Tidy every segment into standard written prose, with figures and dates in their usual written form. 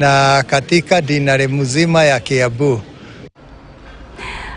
na katika dinari mzima ya Kiambu.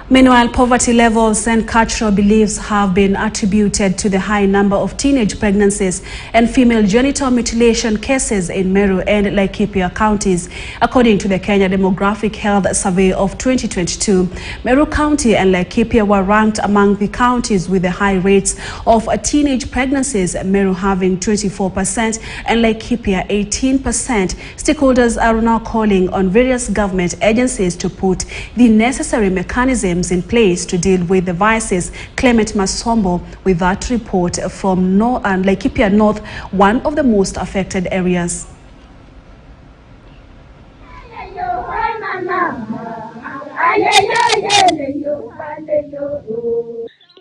Meanwhile, poverty levels and cultural beliefs have been attributed to the high number of teenage pregnancies and female genital mutilation cases in Meru and Laikipia counties. According to the Kenya Demographic Health Survey of 2022, Meru County and Laikipia were ranked among the counties with the high rates of teenage pregnancies, Meru having 24% and Laikipia 18%. Stakeholders are now calling on various government agencies to put the necessary mechanisms in place to deal with the vices. Clement Masombo with that report from Laikipia North, one of the most affected areas.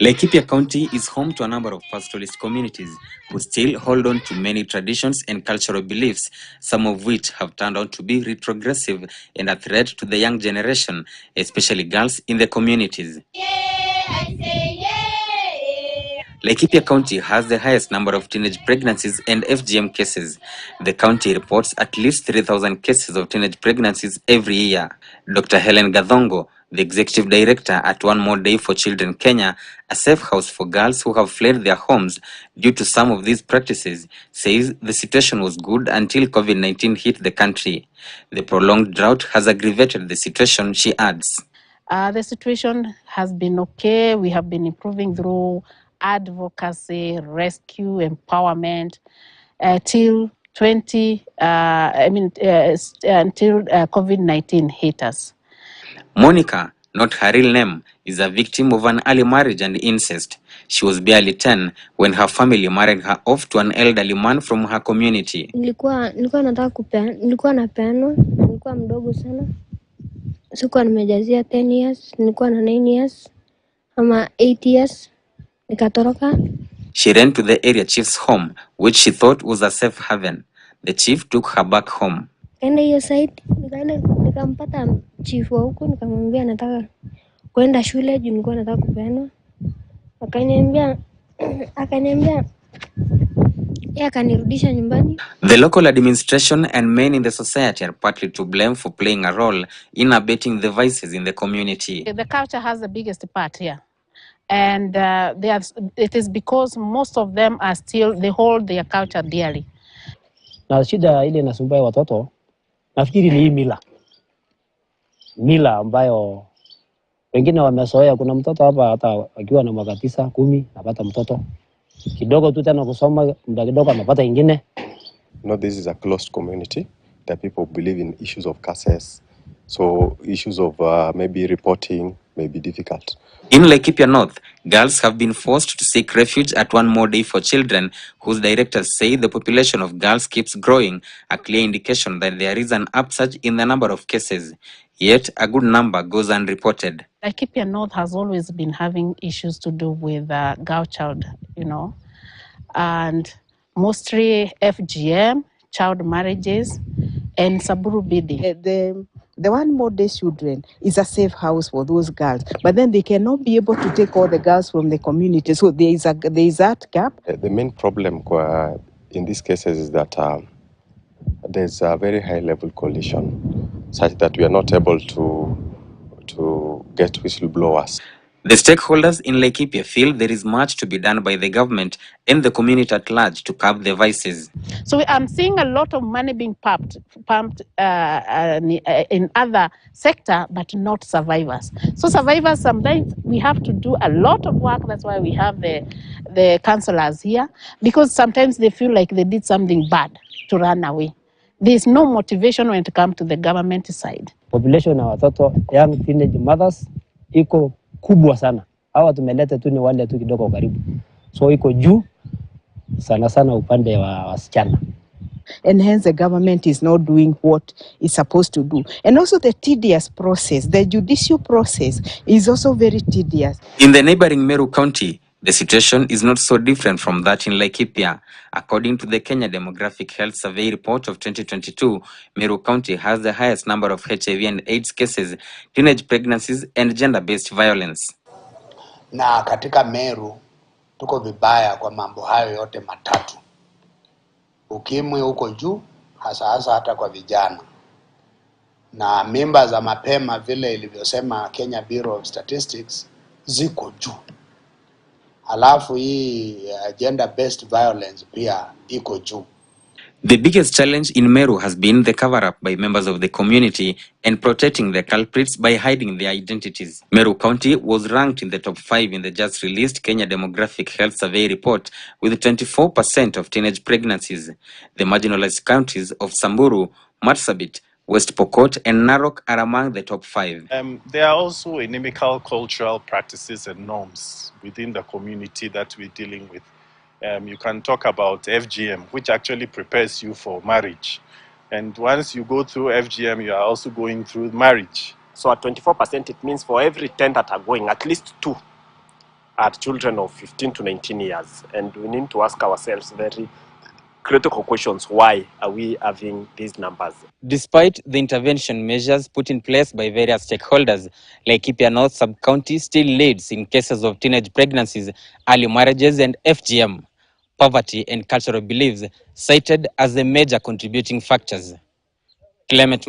Laikipia County is home to a number of pastoralist communities who still hold on to many traditions and cultural beliefs, some of which have turned out to be retrogressive and a threat to the young generation, especially girls in the communities. Laikipia County has the highest number of teenage pregnancies and FGM cases. The county reports at least 3,000 cases of teenage pregnancies every year. Dr. Helen Gathongo, the executive director at One More Day for Children Kenya, a safe house for girls who have fled their homes due to some of these practices, says the situation was good until COVID-19 hit the country. The prolonged drought has aggravated the situation, she adds. The situation has been okay. We have been improving through advocacy, rescue, empowerment till until COVID-19 hit us. Monica, not her real name, is a victim of an early marriage and incest. She was barely 10 when her family married her off to an elderly man from her community. Nilikuwa napeanwa, nilikuwa mdogo sana. Sikuwa nimejazia 10 years, nilikuwa na 9 years ama 8 years nikatoroka. She ran to the area chief's home, which she thought was a safe haven. The chief took her back home. Kaenda hiyo site, nikampata chief wa huko, nikamwambia nataka kwenda shule, juu nilikuwa nataka kupeanwa. Akaniambia akanirudisha nyumbani. The local administration and men in the society are partly to blame for playing a role in abating the vices in the community. The culture has the biggest part here. And it is because most of them are still, they hold their culture dearly. Na shida ile inasumbua watoto, nafikiri ni hii mila ambayo wengine wamezoea. Kuna mtoto hapa hata akiwa na miaka 9, 10 anapata mtoto kidogo tu, tena kusoma muda kidogo anapata ingine. This is a closed community that people believe in issues of cases, so issues of maybe reporting may be difficult. In Laikipia North, girls have been forced to seek refuge at One More Day for Children, whose directors say the population of girls keeps growing, a clear indication that there is an upsurge in the number of cases. Yet, a good number goes unreported. Laikipia North has always been having issues to do with girl child, and mostly FGM, child marriages, and saburu bidding. The One More Day Children is a safe house for those girls, but then they cannot be able to take all the girls from the community. So there is that gap. The main problem in these cases is that there's a very high level coalition, such that we are not able to get whistleblowers. The stakeholders in Laikipia feel there is much to be done by the government and the community at large to curb the vices. So I'm seeing a lot of money being pumped in other sector, but not survivors. So survivors, sometimes we have to do a lot of work. That's why we have the counselors here, because sometimes they feel like they did something bad to run away. There's no motivation when it comes to the government side. Population na watoto, young teenage mothers, iko kubwa sana. Hawa tumeleta tu ni wale tu kidogo karibu. So iko juu sana upande wa wasichana. And hence the government is not doing what it's supposed to do. And also the tedious process, the judicial process is also very tedious. In the neighboring Meru County, the situation is not so different from that in Laikipia. According to the Kenya Demographic Health Survey report of 2022, Meru County has the highest number of HIV and AIDS cases, teenage pregnancies, and gender-based violence. Na katika Meru, tuko vibaya kwa mambo hayo yote matatu. Ukimwi uko juu, hasa hata kwa vijana. na mimba za mapema vile ilivyosema Kenya Bureau of Statistics ziko juu. Alafu hii gender based violence pia iko juu. The biggest challenge in Meru has been the cover-up by members of the community and protecting the culprits by hiding their identities. Meru County was ranked in the top 5 in the just released Kenya Demographic Health Survey report with 24% of teenage pregnancies. The marginalized counties of Samburu, Marsabit, West Pokot and Narok are among the top 5. There are also inimical cultural practices and norms within the community that we're dealing with. You can talk about FGM, which actually prepares you for marriage. And once you go through FGM, you are also going through marriage. So at 24%, it means for every 10 that are going, at least 2 are children of 15 to 19 years. And we need to ask ourselves very critical questions. Why are we having these numbers? Despite the intervention measures put in place by various stakeholders, Laikipia North Sub-County still leads in cases of teenage pregnancies, early marriages and FGM. Poverty and cultural beliefs cited as the major contributing factors. Clement